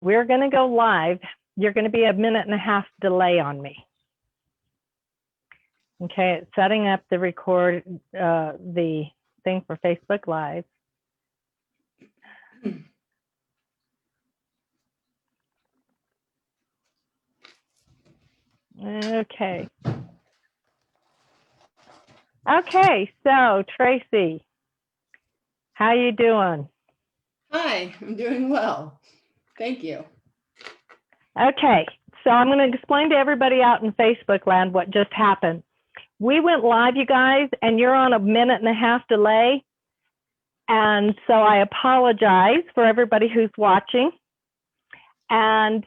we're going to go live. You're going to be a 1.5-minute delay on me. Okay, it's setting up the the thing for Facebook Live. Okay. Okay, so Tracey, how you doing? Hi, I'm doing well. Thank you. Okay, so I'm going to explain to everybody out in Facebook land what just happened. We went live, you guys, and you're on a 1.5-minute delay. And so I apologize for everybody who's watching. And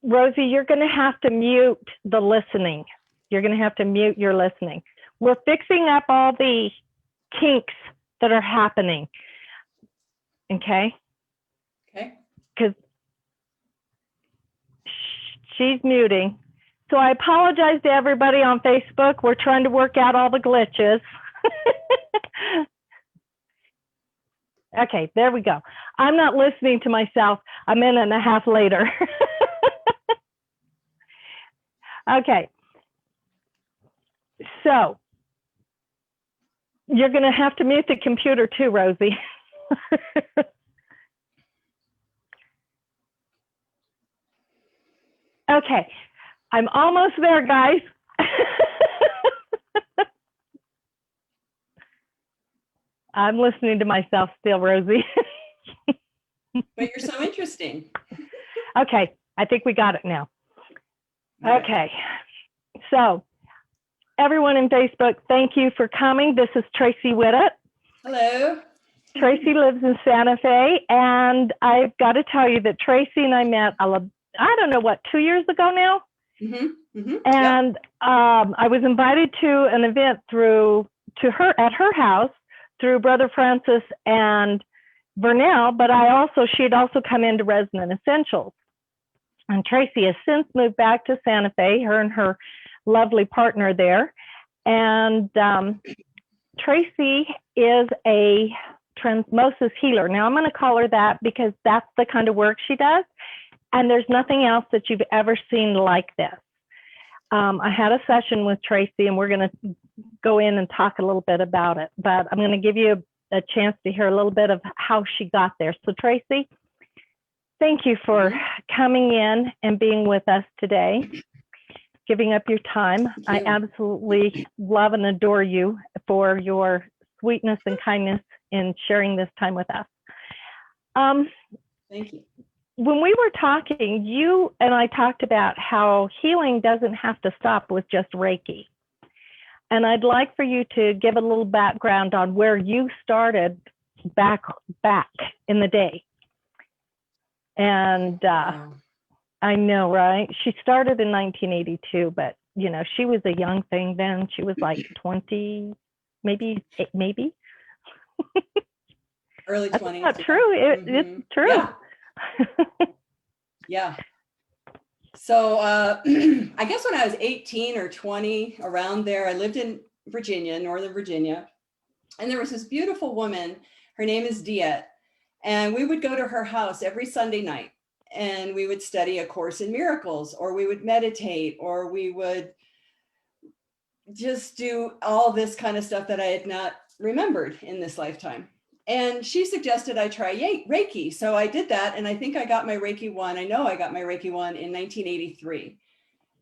Rosie, you're going to have to mute the listening. You're going to have to mute your listening. We're fixing up all the kinks that are happening. Okay? Okay. Because she's muting. So I apologize to everybody on Facebook. We're trying to work out all the glitches. Okay, there we go. I'm not listening to myself a 1.5 minutes later. Okay. So you're going to have to mute the computer too, Rosie. Okay, I'm almost there, guys. I'm listening to myself still, Rosie. But you're so interesting. Okay, I think we got it now. Okay, so everyone in Facebook, thank you for coming. This is Tracey Whittet. Hello. Tracey lives in Santa Fe, and I've got to tell you that Tracey and I met, I don't know what, 2 years ago now? And I was invited to an event at her house through Brother Francis and Vernell, but she had also come into Resonant Essentials. And Tracey has since moved back to Santa Fe, her and her lovely partner there. And Tracey is a Transmosis healer. Now I'm going to call her that because that's the kind of work she does. And there's nothing else that you've ever seen like this. I had a session with Tracey, and we're going to go in and talk a little bit about it. But I'm going to give you a chance to hear a little bit of how she got there. So Tracey, thank you for coming in and being with us today, giving up your time. I absolutely love and adore you for your sweetness and kindness in sharing this time with us. Thank you. When we were talking, you and I talked about how healing doesn't have to stop with just Reiki. And I'd like for you to give a little background on where you started back in the day. And I know, right? She started in 1982, but you know, she was a young thing then. She was like 20, maybe. Early 20s. That's not true. It's true. Yeah. Yeah. So I guess when I was 18 or 20, around there, I lived in Virginia, Northern Virginia. And there was this beautiful woman, her name is Diet. And we would go to her house every Sunday night, and we would study A Course in Miracles, or we would meditate, or we would just do all this kind of stuff that I had not remembered in this lifetime. And she suggested I try Reiki. So I did that. And I think I got my Reiki 1. I know I got my Reiki 1 in 1983.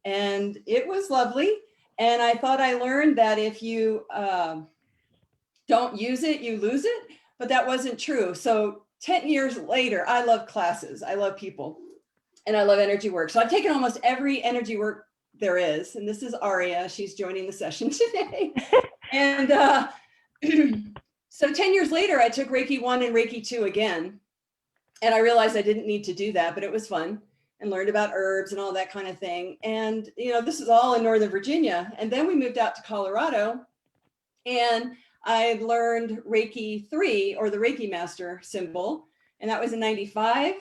And it was lovely. And I thought I learned that if you don't use it, you lose it. But that wasn't true. So 10 years later, I love classes. I love people. And I love energy work. So I've taken almost every energy work there is. And this is Aria. She's joining the session today. And so 10 years later, I took Reiki 1 and Reiki 2 again. And I realized I didn't need to do that, but it was fun, and learned about herbs and all that kind of thing. And, you know, this is all in Northern Virginia. And then we moved out to Colorado, and I learned Reiki 3, or the Reiki Master symbol. And that was in 95.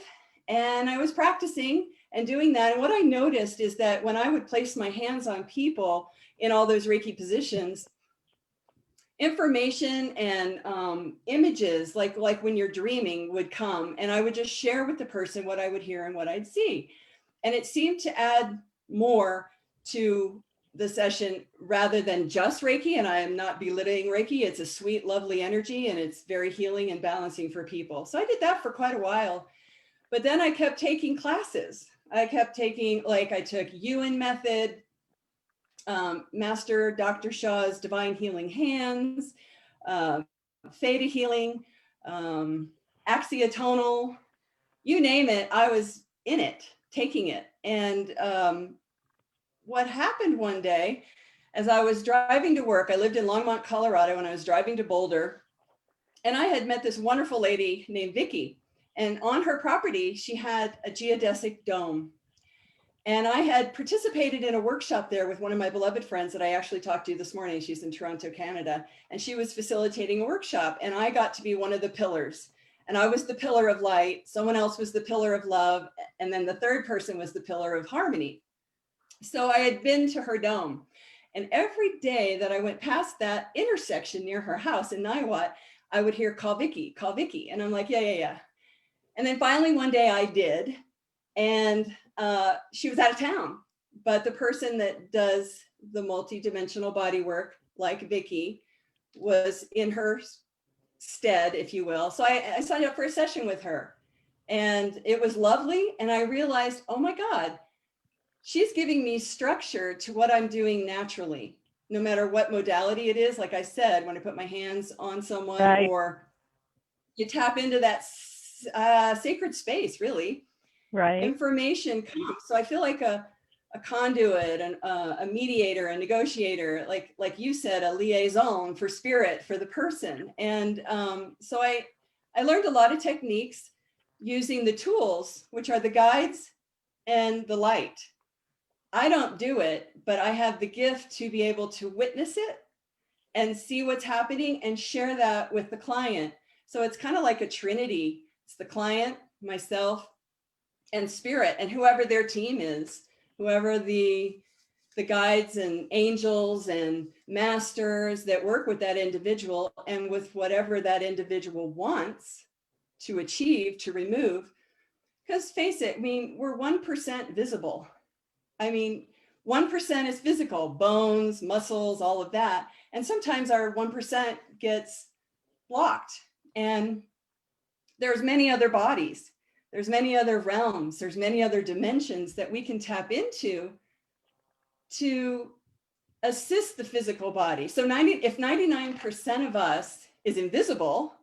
And I was practicing and doing that. And what I noticed is that when I would place my hands on people in all those Reiki positions, information and images, like when you're dreaming, would come, and I would just share with the person what I would hear and what I'd see. And it seemed to add more to the session rather than just Reiki. And I am not belittling Reiki. It's a sweet, lovely energy, and it's very healing and balancing for people. So I did that for quite a while. But then I kept taking classes. I kept taking, like, I took Ewan method, Master Dr. Shaw's Divine Healing Hands, Theta Healing, Axiotonal, you name it, I was in it, taking it. And what happened one day, as I was driving to work, I lived in Longmont, Colorado, and I was driving to Boulder, and I had met this wonderful lady named Vicky. And on her property, she had a geodesic dome. And I had participated in a workshop there with one of my beloved friends that I actually talked to this morning. She's in Toronto, Canada, and she was facilitating a workshop, and I got to be one of the pillars. And I was the pillar of light, someone else was the pillar of love, and then the third person was the pillar of harmony. So I had been to her dome, and every day that I went past that intersection near her house in Niwot, I would hear, call Vicky, and I'm like, yeah. And then finally one day I did, and she was out of town, but the person that does the multi-dimensional body work, like Vicky, was in her stead, if you will. So I signed up for a session with her, and it was lovely. And I realized, oh my God, she's giving me structure to what I'm doing naturally, no matter what modality it is. Like I said, when I put my hands on someone, right, or you tap into that sacred space, really. Right. Information comes. So I feel like a conduit, and a mediator, a negotiator, like you said, a liaison for spirit, for the person. And so I learned a lot of techniques using the tools, which are the guides and the light. I don't do it, but I have the gift to be able to witness it and see what's happening and share that with the client. So it's kind of like a trinity. It's the client, myself, and spirit, and whoever their team is, whoever the guides and angels and masters that work with that individual, and with whatever that individual wants to achieve, to remove. Because face it, I mean, we're 1% visible. I mean, 1% is physical, bones, muscles, all of that. And sometimes our 1% gets blocked. And there's many other bodies. There's many other realms. There's many other dimensions that we can tap into to assist the physical body. So if 99% of us is invisible,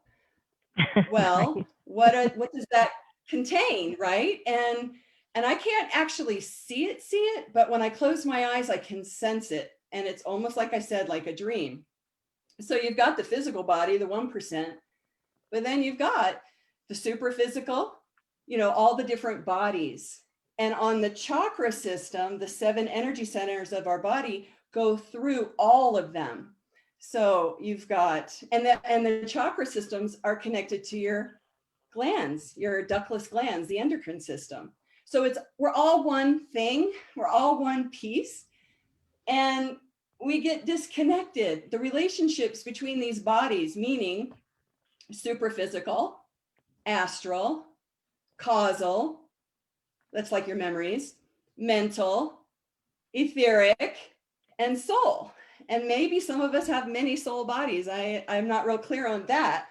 well, what does that contain, right? And I can't actually see it, but when I close my eyes, I can sense it. And it's almost, like I said, like a dream. So you've got the physical body, the 1%, but then you've got the super physical, all the different bodies. And on the chakra system, the 7 energy centers of our body go through all of them. So you've got, and the chakra systems are connected to your glands, your ductless glands, the endocrine system. So we're all one thing, we're all one piece, and we get disconnected. The relationships between these bodies, meaning super physical, astral, causal, that's like your memories, mental, etheric, and soul. And maybe some of us have many soul bodies. I'm not real clear on that.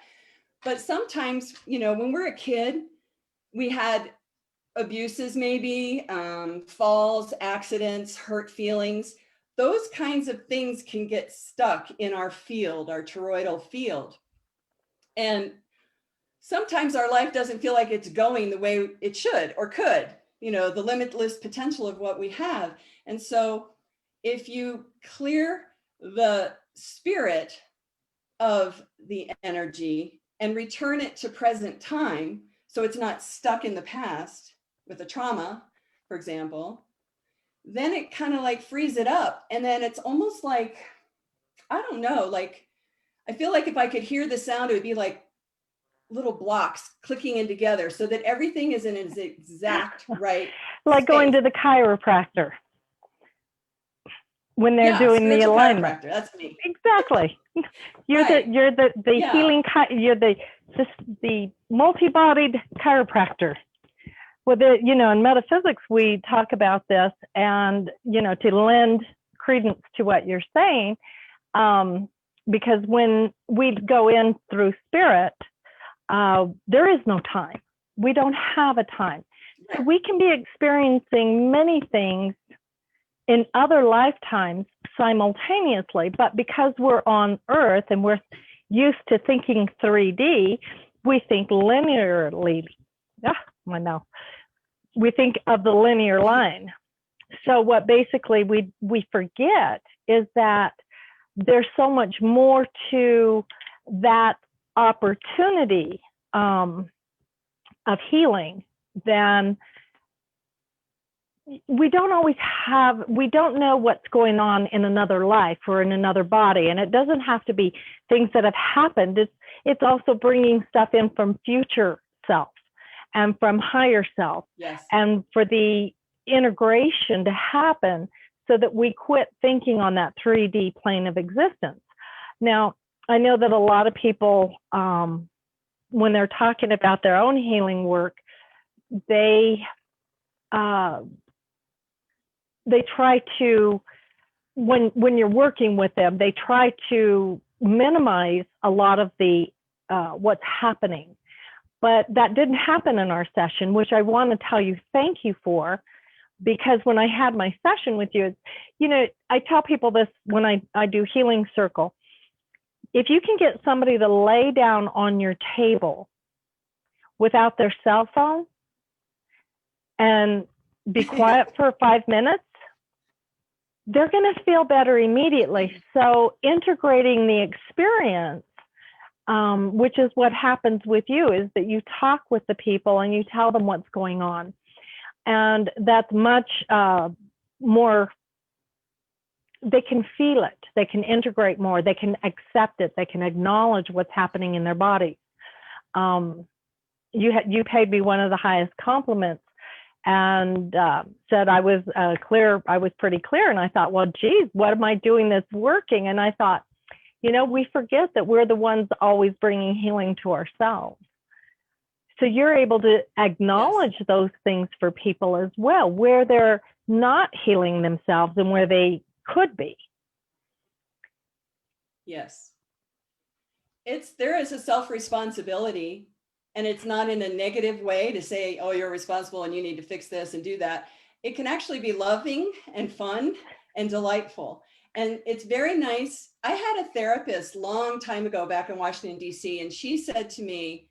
But sometimes, when we're a kid, we had abuses, maybe, falls, accidents, hurt feelings. Those kinds of things can get stuck in our field, our toroidal field. And sometimes our life doesn't feel like it's going the way it should or could, the limitless potential of what we have. And so if you clear the spirit of the energy and return it to present time, so it's not stuck in the past with a trauma, for example, then it kind of like frees it up. And then it's almost like, I don't know, like, I feel like if I could hear the sound, it would be like little blocks clicking in together so that everything is in its exact right like space. going to the chiropractor. when they're doing the alignment. That's me. Exactly. You're Right. the healing, you're the multi-bodied chiropractor. Well, in metaphysics, we talk about this, and, to lend credence to what you're saying, because when we go in through spirit, there is no time. We don't have a time. So we can be experiencing many things in other lifetimes simultaneously, but because we're on Earth and we're used to thinking 3D, we think linearly. I know. We think of the linear line. So what basically we forget is that there's so much more to that opportunity of healing than we don't know what's going on in another life or in another body. And it doesn't have to be things that have happened. It's also bringing stuff in from future self and from higher self. Yes. And for the integration to happen so that we quit thinking on that 3D plane of existence. Now, I know that a lot of people, when they're talking about their own healing work, they try to, when you're working with them, they try to minimize a lot of the what's happening. But that didn't happen in our session, which I want to tell you thank you for, because when I had my session with you, I tell people this when I do Healing Circle. If you can get somebody to lay down on your table without their cell phone and be quiet for 5 minutes, they're going to feel better immediately. So integrating the experience, which is what happens with you, is that you talk with the people and you tell them what's going on. And that's much more, they can feel it, they can integrate more, they can accept it, they can acknowledge what's happening in their body. You paid me one of the highest compliments and said I was I was pretty clear. And I thought, well, geez, what am I doing that's working? And I thought, we forget that we're the ones always bringing healing to ourselves. So you're able to acknowledge those things for people as well, where they're not healing themselves and where they could be. Yes. There is a self-responsibility, and it's not in a negative way to say, oh, you're responsible and you need to fix this and do that. It can actually be loving and fun and delightful. And it's very nice. I had a therapist long time ago back in Washington, D.C., and she said to me,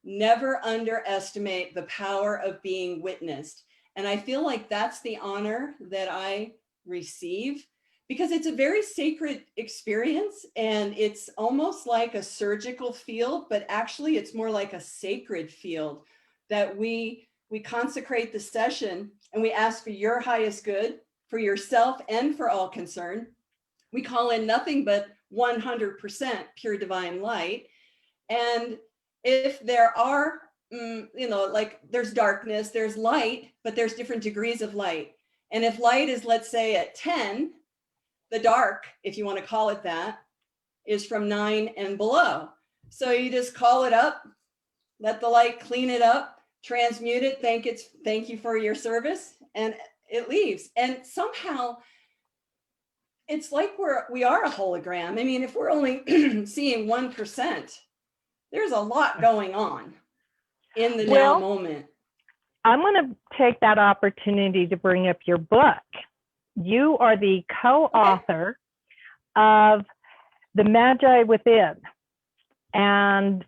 never underestimate the power of being witnessed. And I feel like that's the honor that I receive, because it's a very sacred experience, and it's almost like a surgical field, but actually it's more like a sacred field that we consecrate the session and we ask for your highest good, for yourself and for all concerned. We call in nothing but 100% pure divine light. And if there are, like there's darkness, there's light, but there's different degrees of light. And if light is, let's say, at 10, the dark, if you want to call it that, is from 9 and below. So you just call it up, let the light clean it up, transmute it, thank you for your service, and it leaves. And somehow it's like we are a hologram. I mean, if we're only seeing 1%, there's a lot going on in the now moment. I'm going to take that opportunity to bring up your book. You are the co-author of The Magi Within. And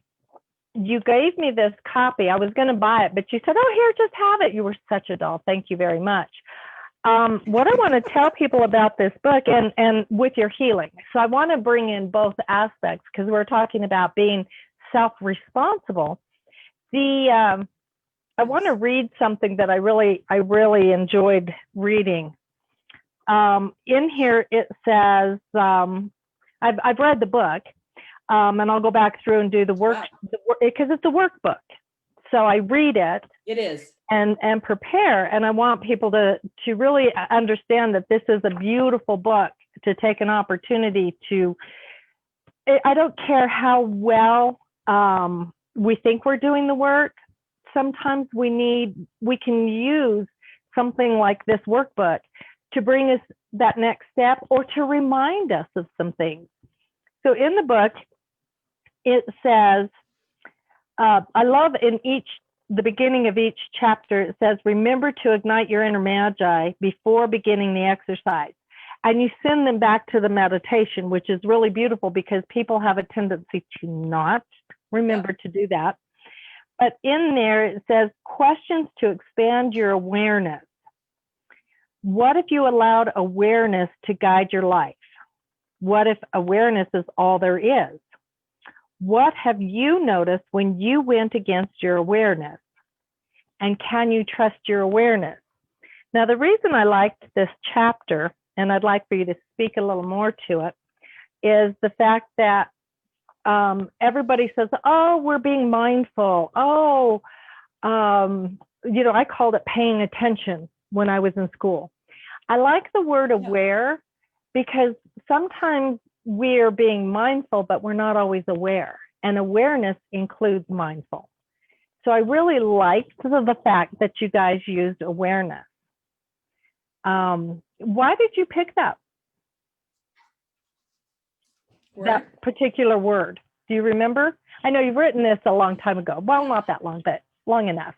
you gave me this copy. I was going to buy it, but you said, oh, here, just have it. You were such a doll. Thank you very much. What I want to tell people about this book and with your healing. So I want to bring in both aspects, because we're talking about being self-responsible. I want to read something that I really enjoyed reading. In here it says, I've read the book, and I'll go back through and do the work, because it's a workbook. So I read it. It is. And prepare. And I want people to really understand that this is a beautiful book to take an opportunity to, I don't care how well we think we're doing the work. Sometimes we can use something like this workbook to bring us that next step or to remind us of some things. So in the book, it says, I love in the beginning of each chapter, it says, remember to ignite your inner magi before beginning the exercise. And you send them back to the meditation, which is really beautiful because people have a tendency to not remember to do that. But in there, it says questions to expand your awareness. What if you allowed awareness to guide your life? What if awareness is all there is? What have you noticed when you went against your awareness? And can you trust your awareness? Now, the reason I liked this chapter, and I'd like for you to speak a little more to it, is the fact that everybody says, oh, we're being mindful. Oh, I called it paying attention when I was in school. I like the word aware because sometimes we're being mindful, but we're not always aware. And awareness includes mindful. So I really liked the fact that you guys used awareness. Why did you pick that particular word? Do you remember? I know you've written this a long time ago. Well, not that long, but long enough.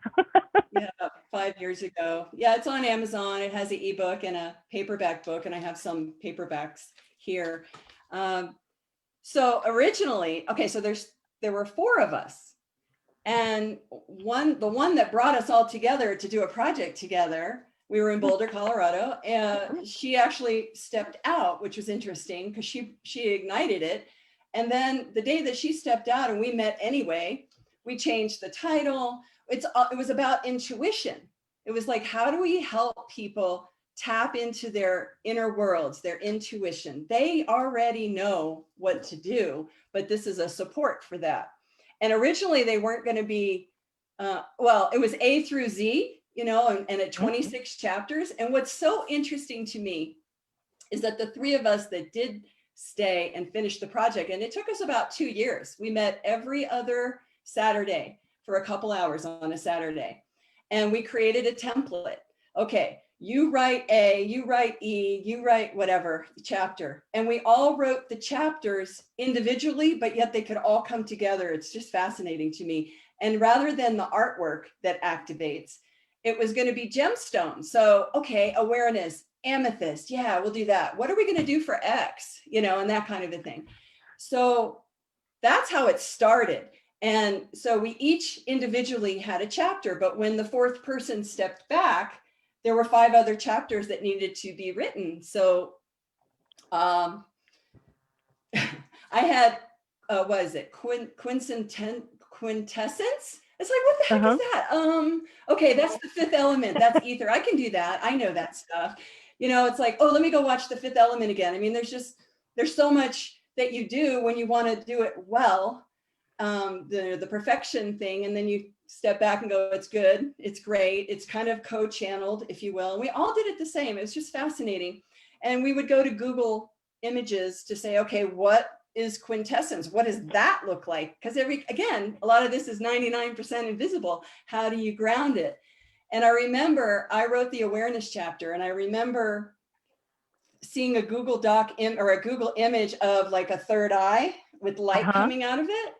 Yeah, about 5 years ago. Yeah, it's on Amazon. It has an ebook and a paperback book, and I have some paperbacks here. So originally, so there were 4 of us, and the one that brought us all together to do a project together, we were in Boulder, Colorado, and she actually stepped out, which was interesting because she ignited it. And then the day that she stepped out and we met anyway, we changed the title. It was about intuition. It was like, how do we help people tap into their inner worlds, their intuition? They already know what to do, but this is a support for that. And originally they weren't going to be, it was A through Z, and at 26 chapters. And what's so interesting to me is that the 3 of us that did stay and finish the project, and it took us about 2 years. We met every other Saturday for a couple hours on a Saturday. And we created a template. Okay, you write A, you write E, you write whatever chapter. And we all wrote the chapters individually, but yet they could all come together. It's just fascinating to me. And rather than the artwork that activates, it was going to be gemstones. So, okay, awareness, amethyst. Yeah, we'll do that. What are we going to do for X? And that kind of a thing. So that's how it started. And so we each individually had a chapter, but when the 4th person stepped back, there were 5 other chapters that needed to be written. So I had, what is it? Quintessence? It's like, what the heck is that? Okay, that's the 5th element. That's ether. I can do that. I know that stuff. It's like, oh, let me go watch the 5th element again. I mean, there's so much that you do when you want to do it well, the perfection thing. And then you step back and go, it's good. It's great. It's kind of co-channeled, if you will. And we all did it the same. It was just fascinating. And we would go to Google Images to say, okay, what is quintessence? What does that look like? Because again, a lot of this is 99% invisible. How do you ground it? And I remember I wrote the awareness chapter, and I remember seeing a Google Doc or a Google image of like a third eye with light coming out of it.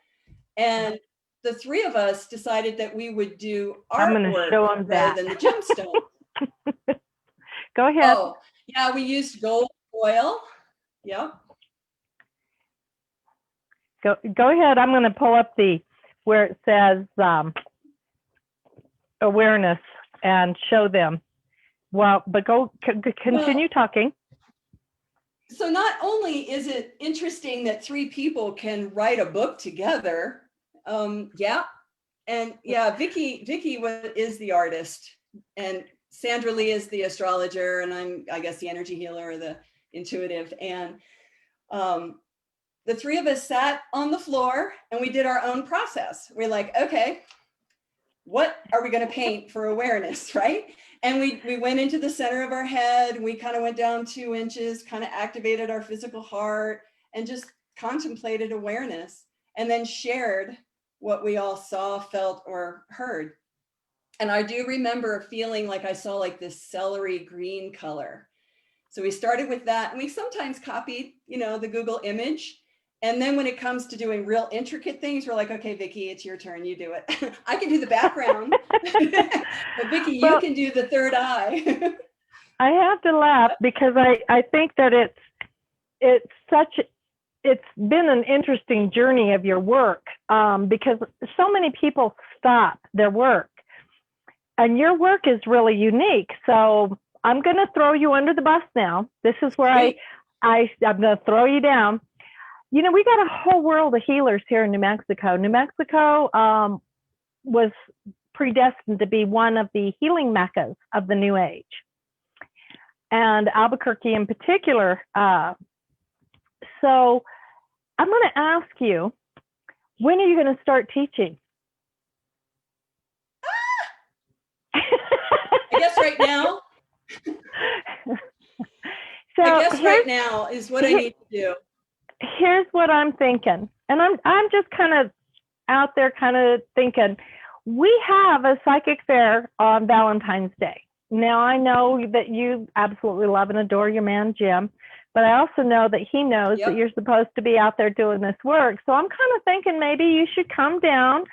And the 3 of us decided that we would do artwork rather than the gemstone. Go ahead. Oh, yeah, we used gold foil. Yep. Go ahead. I'm going to pull up where it says awareness and show them. Well, but continue talking. So not only is it interesting that 3 people can write a book together, Vicky is the artist, and Sandra Lee is the astrologer, and I guess the energy healer or the intuitive, and the 3 of us sat on the floor and we did our own process. We're like, okay, what are we going to paint for awareness, right? And we went into the center of our head. We kind of went down 2 inches, kind of activated our physical heart and just contemplated awareness, and then shared what we all saw, felt, or heard. And I do remember feeling like I saw like this celery green color. So we started with that, and we sometimes copied, the Google image. And then when it comes to doing real intricate things, we're like, okay, Vicki, it's your turn. You do it. I can do the background, but Vicki, you can do the third eye. I have to laugh because I think that it's been an interesting journey of your work, because so many people stop their work, and your work is really unique. So I'm going to throw you under the bus now. This is where I'm going to throw you down. We got a whole world of healers here in New Mexico. New Mexico was predestined to be one of the healing meccas of the New Age, and Albuquerque in particular. So I'm going to ask you, when are you going to start teaching? I guess right now. So I guess right now is what I need to do. Here's what I'm thinking, and I'm just kind of out there kind of thinking, we have a psychic fair on Valentine's Day. Now, I know that you absolutely love and adore your man, Jim, but I also know that he knows that you're supposed to be out there doing this work. So I'm kind of thinking maybe you should come down,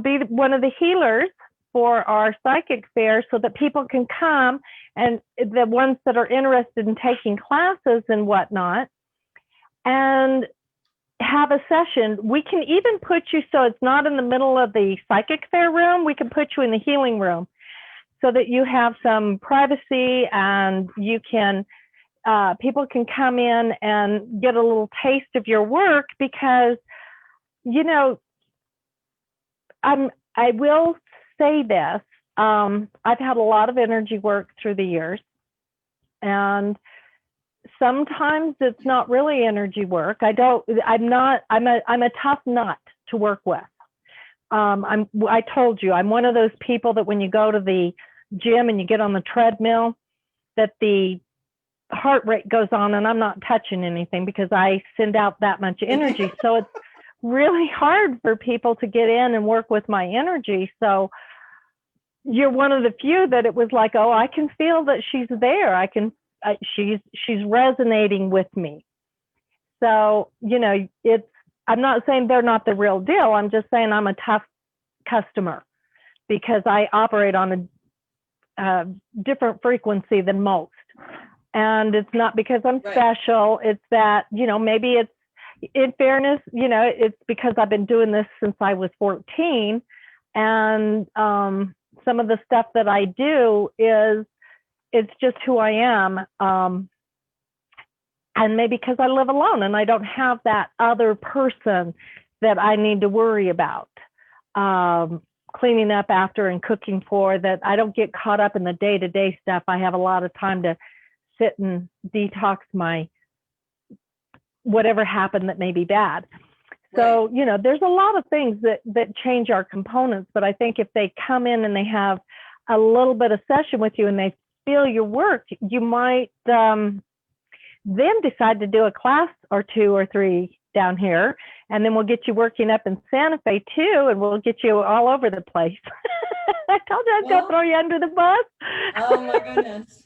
be one of the healers for our psychic fair, so that people can come, and the ones that are interested in taking classes and whatnot, and have a session. We can even put you, so it's not in the middle of the psychic fair room, we can put you in the healing room so that you have some privacy, and you can, people can come in and get a little taste of your work, because, I will say this, I've had a lot of energy work through the years, and sometimes it's not really energy work. I'm a tough nut to work with. I told you, I'm one of those people that when you go to the gym and you get on the treadmill, that the heart rate goes on, and I'm not touching anything because I send out that much energy. So it's really hard for people to get in and work with my energy. So you're one of the few that it was like, oh, I can feel that she's there. She's resonating with me. So, I'm not saying they're not the real deal. I'm just saying I'm a tough customer because I operate on a different frequency than most. And it's not because I'm special. It's that, maybe it's, in fairness, it's because I've been doing this since I was 14. And some of the stuff that I do it's just who I am. And maybe because I live alone and I don't have that other person that I need to worry about cleaning up after and cooking for, that I don't get caught up in the day-to-day stuff. I have a lot of time to sit and detox my whatever happened that may be bad. So, there's a lot of things that change our components, but I think if they come in and they have a little bit of session with you and they feel your work, you might then decide to do a class or 2 or 3 down here, and then we'll get you working up in Santa Fe too, and we'll get you all over the place. I told you I was going to throw you under the bus. Oh my goodness.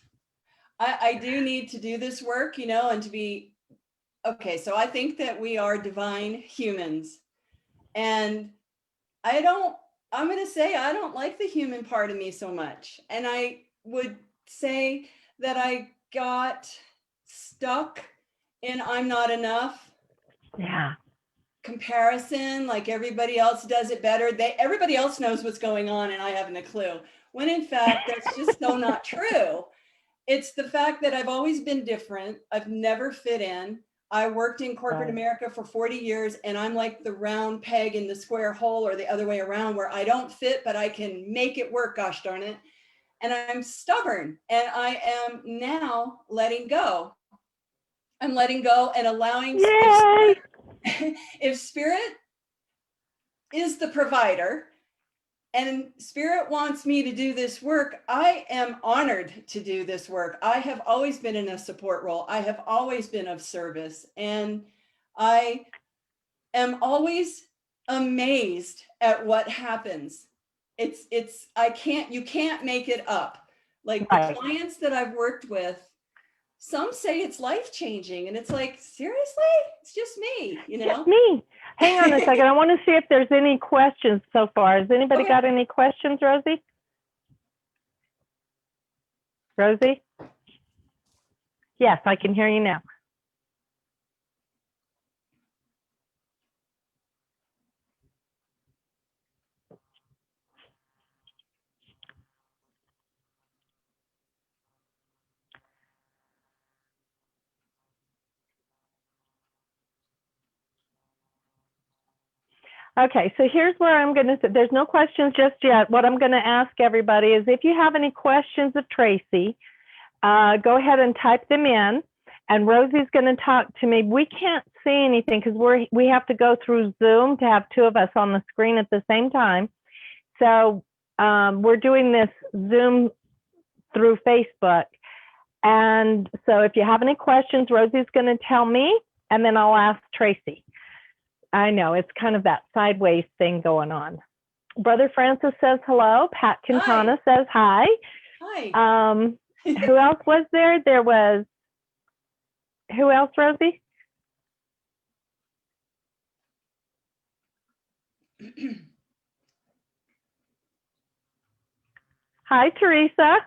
I do need to do this work, and to be, okay, so I think that we are divine humans, and I'm going to say I don't like the human part of me so much. And I would say that I got stuck in I'm not enough. Yeah. Comparison, like everybody else does it better. Everybody else knows what's going on and I haven't a clue. When in fact, that's just so not true. It's the fact that I've always been different. I've never fit in. I worked in corporate America for 40 years, and I'm like the round peg in the square hole, or the other way around, where I don't fit, but I can make it work, gosh darn it. And I'm stubborn, and I am now letting go. I'm letting go and allowing, if spirit is the provider, And Spirit wants me to do this work. I am honored to do this work. I have always been in a support role. I have always been of service. And I am always amazed at what happens. You can't make it up. Like the clients that I've worked with, some say it's life-changing, and it's like, seriously? It's just me, you know? Just me. Hang on a second. I want to see if there's any questions so far. Has anybody got any questions, Rosie? Rosie? Yes, I can hear you now. Okay, so here's where I'm going to, there's no questions just yet. What I'm going to ask everybody is if you have any questions of Tracey, go ahead and type them in, and Rosie's going to talk to me. We can't see anything because we have to go through Zoom to have two of us on the screen at the same time. So we're doing this Zoom through Facebook. And so if you have any questions, Rosie's going to tell me, and then I'll ask Tracey. I know, it's kind of that sideways thing going on. Brother Francis says hello. Pat Quintana says hi. Hi. Who else was there? There was, who else, Rosie? Hi, Teresa.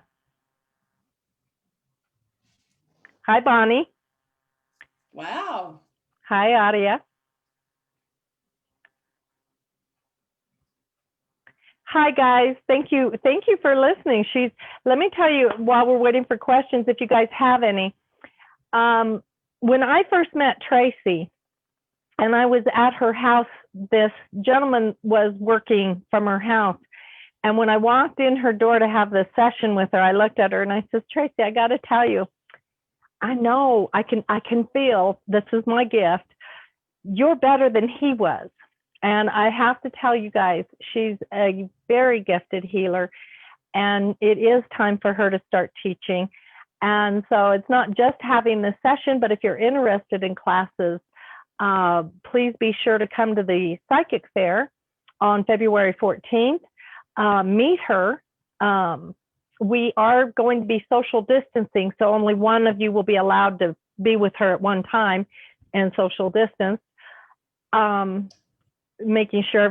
Hi, Bonnie. Wow. Hi, Adia. Hi, guys. Thank you. Thank you for listening. Let me tell you, while we're waiting for questions, if you guys have any. When I first met Tracey, and I was at her house, this gentleman was working from her house. And when I walked in her door to have this session with her, I looked at her and I said, Tracey, I got to tell you, I know I can feel this is my gift. You're better than he was. And I have to tell you guys, she's a very gifted healer, and it is time for her to start teaching. And so it's not just having the session, but if you're interested in classes, please be sure to come to the Psychic Fair on February 14th. Meet her. We are going to be social distancing, so only one of you will be allowed to be with her at one time and social distance. Making sure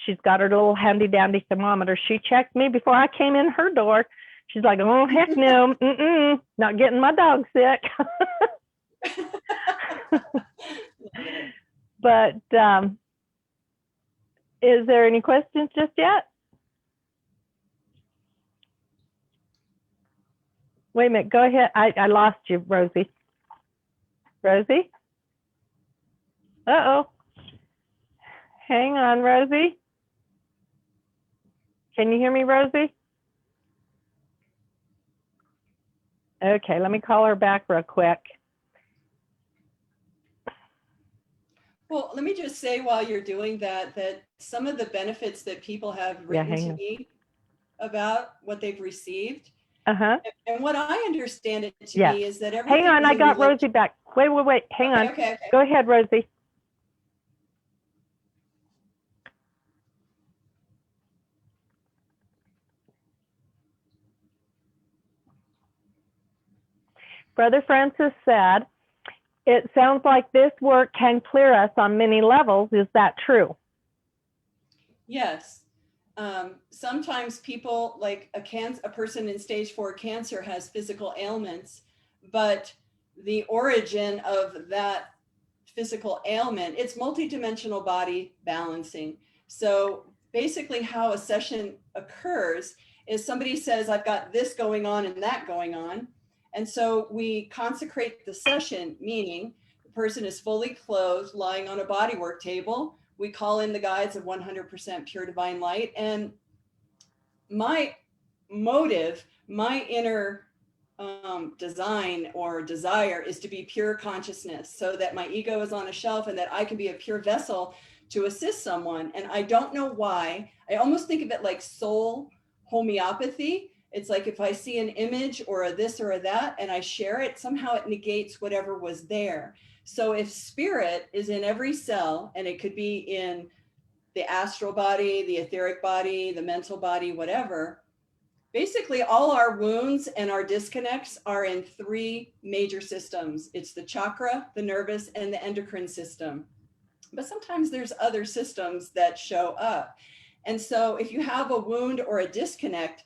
she's got her little handy dandy thermometer. She checked me before I came in her door. She's like, oh, heck no, not getting my dog sick. But is there any questions just yet? Wait a minute, go ahead. I lost you, Rosie. Rosie? Uh-oh. Hang on, Rosie. Can you hear me, Rosie? Okay, let me call her back real quick. Well, let me just say while you're doing that some of the benefits that people have written to me about what they've received. And what I understand it to be is that everything. Hang on, I got Rosie back. Wait. Hang on. Okay. Go ahead, Rosie. Brother Francis said, it sounds like this work can clear us on many levels. Is that true? Yes. Sometimes people, like a person in stage 4 cancer has physical ailments, but the origin of that physical ailment, it's multidimensional body balancing. So basically how a session occurs is somebody says, I've got this going on and that going on. And so we consecrate the session, meaning the person is fully clothed, lying on a bodywork table. We call in the guides of 100% pure divine light. And my motive, my inner design or desire is to be pure consciousness, so that my ego is on a shelf and that I can be a pure vessel to assist someone. And I don't know why. I almost think of it like soul homeopathy. It's like if I see an image or a this or a that and I share it, somehow it negates whatever was there. So if spirit is in every cell, and it could be in the astral body, the etheric body, the mental body, whatever, basically all our wounds and our disconnects are in 3 major systems. It's the chakra, the nervous, and the endocrine system. But sometimes there's other systems that show up. And so if you have a wound or a disconnect,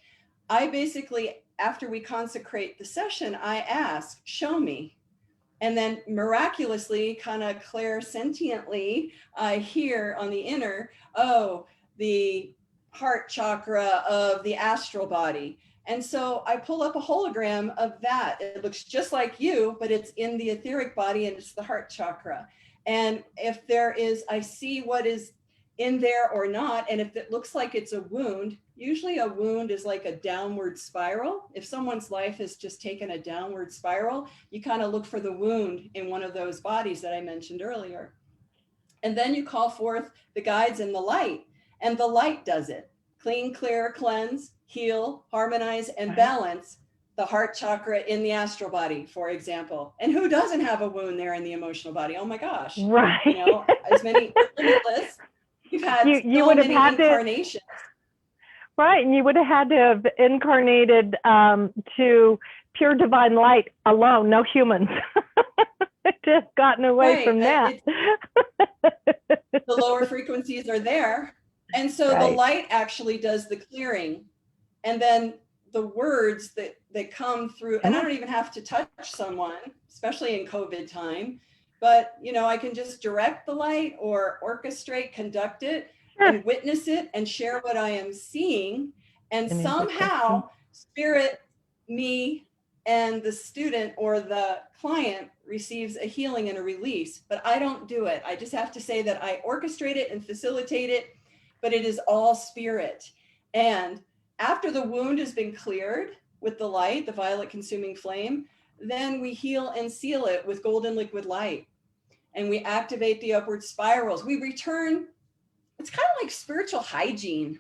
I basically, after we consecrate the session, I ask, show me. And then miraculously, kind of clairsentiently, I hear on the inner, oh, the heart chakra of the astral body. And so I pull up a hologram of that. It looks just like you, but it's in the etheric body and it's the heart chakra. And if there is, I see what is in there or not. And if it looks like it's a wound, usually a wound is like a downward spiral. If someone's life has just taken a downward spiral, you kind of look for the wound in one of those bodies that I mentioned earlier. And then you call forth the guides and the light, and the light does it. Clean, clear, cleanse, heal, harmonize, and balance the heart chakra in the astral body, for example. And who doesn't have a wound there in the emotional body? Oh my gosh. Right. You know, as many limitless. You've had you so would have many had incarnations. Right, and you would have had to have incarnated to pure divine light alone, no humans, to have gotten away from that. The lower frequencies are there. And so the light actually does the clearing. And then the words that come through, and I don't even have to touch someone, especially in COVID time, but you know, I can just direct the light or orchestrate, conduct it, and witness it and share what I am seeing. And somehow spirit, me, and the student or the client receives a healing and a release, but I don't do it. I just have to say that I orchestrate it and facilitate it, but it is all spirit. And after the wound has been cleared with the light, the violet consuming flame, then we heal and seal it with golden liquid light. And we activate the upward spirals. We return, it's kind of like spiritual hygiene.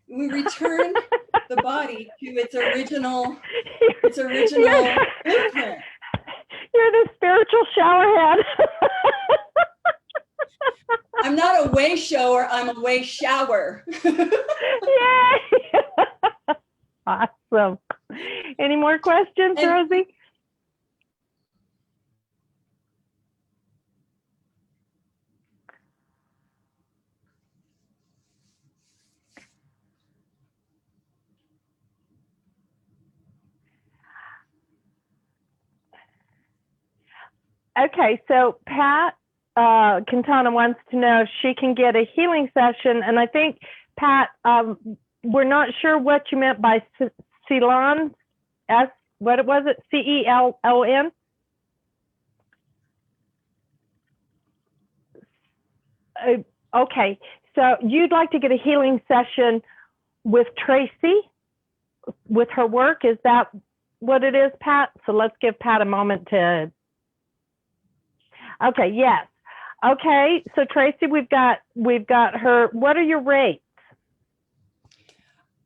We return the body to its original blueprint. You're the spiritual showerhead. I'm not a way shower, I'm a way shower. Yay! Awesome. Any more questions, Rosie? Okay, so Pat Quintana wants to know if she can get a healing session. And I think, Pat, we're not sure what you meant by Ceylon. What was it? CELON? Okay, so you'd like to get a healing session with Tracey, with her work. Is that what it is, Pat? So let's give Pat a moment to... Okay, yes. Okay, so Tracey, we've got her. What are your rates?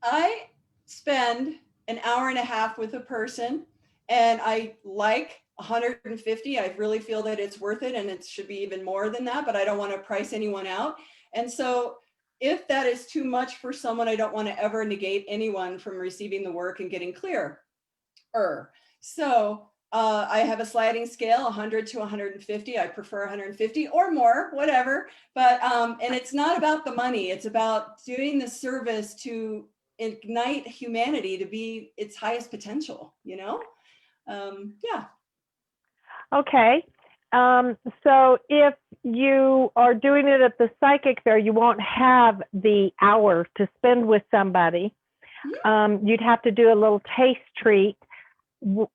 I spend an hour and a half with a person, and I like 150. I really feel that it's worth it, and it should be even more than that, but I don't want to price anyone out. And so if that is too much for someone, I don't want to ever negate anyone from receiving the work and getting clear. So I have a sliding scale, 100 to 150. I prefer 150 or more, whatever. But, and it's not about the money. It's about doing the service to ignite humanity to be its highest potential, you know? Yeah. Okay. So if you are doing it at the psychic fair, you won't have the hour to spend with somebody. You'd have to do a little taste treat.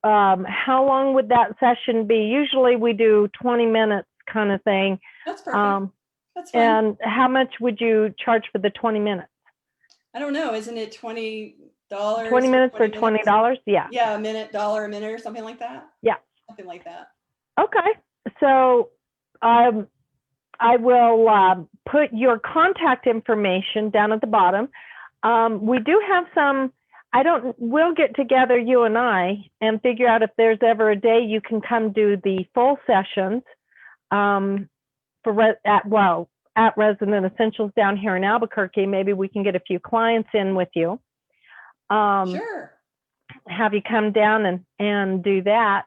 How long would that session be? Usually we do 20 minutes kind of thing. That's perfect. That's fine. And how much would you charge for the 20 minutes? I don't know. Isn't it $20? 20 minutes for $20? Yeah. Yeah, $1 a minute or something like that. Yeah. Something like that. Okay. So I will put your contact information down at the bottom. We do have some, we'll get together, you and I, and figure out if there's ever a day you can come do the full sessions at Resident Essentials down here in Albuquerque. Maybe we can get a few clients in with you. Sure. Have you come down and do that,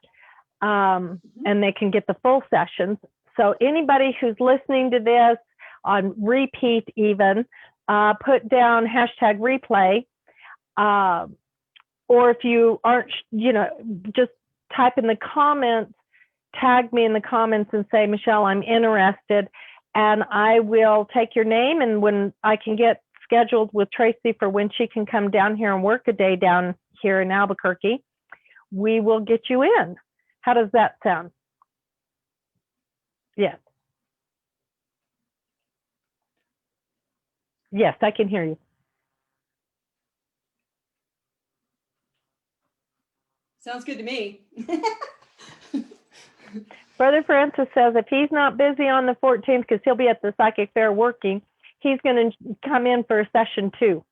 and they can get the full sessions. So anybody who's listening to this on repeat even, put down #replay, or if you aren't, just type in the comments, tag me in the comments and say, Michelle, I'm interested, and I will take your name, and when I can get scheduled with Tracey for when she can come down here and work a day down here in Albuquerque, we will get you in. How does that sound? Yes. Yes, I can hear you. Sounds good to me. Brother Francis says if he's not busy on the 14th, because he'll be at the Psychic Fair working, he's going to come in for a session 2.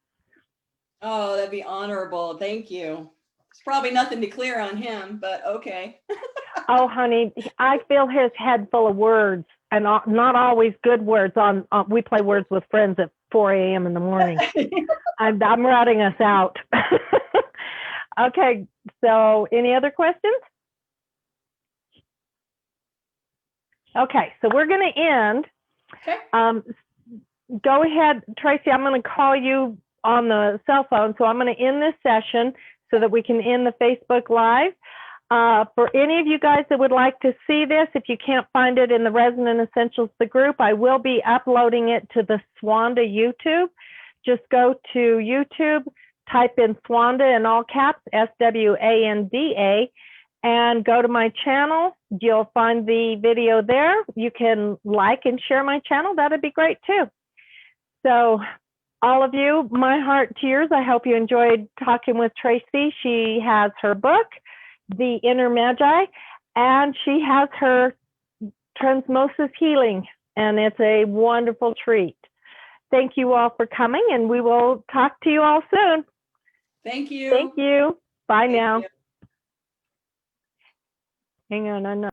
Oh, that'd be honorable. Thank you. There's probably nothing to clear on him, but okay. Oh, honey, I feel his head full of words, and not always good words. We play Words with Friends at 4 a.m. in the morning. I'm routing us out. Okay, so any other questions? Okay, so we're going to end. Okay. Go ahead, Tracey, I'm going to call you on the cell phone, so I'm going to end this session so that we can end the Facebook Live. For any of you guys that would like to see this, if you can't find it in the Resonant Essentials, the group, I will be uploading it to the Swanda YouTube. Just go to YouTube, type in Swanda in all caps, SWANDA, and go to my channel. You'll find the video there. You can like and share my channel. That'd be great too. So all of you, my heart to yours. I hope you enjoyed talking with Tracey. She has her book, The Inner Magi, and she has her Transmosis healing, and it's a wonderful treat. Thank you all for coming, and we will talk to you all soon. Thank you. Thank you. Bye Thank now. you. Hang on, I'm not.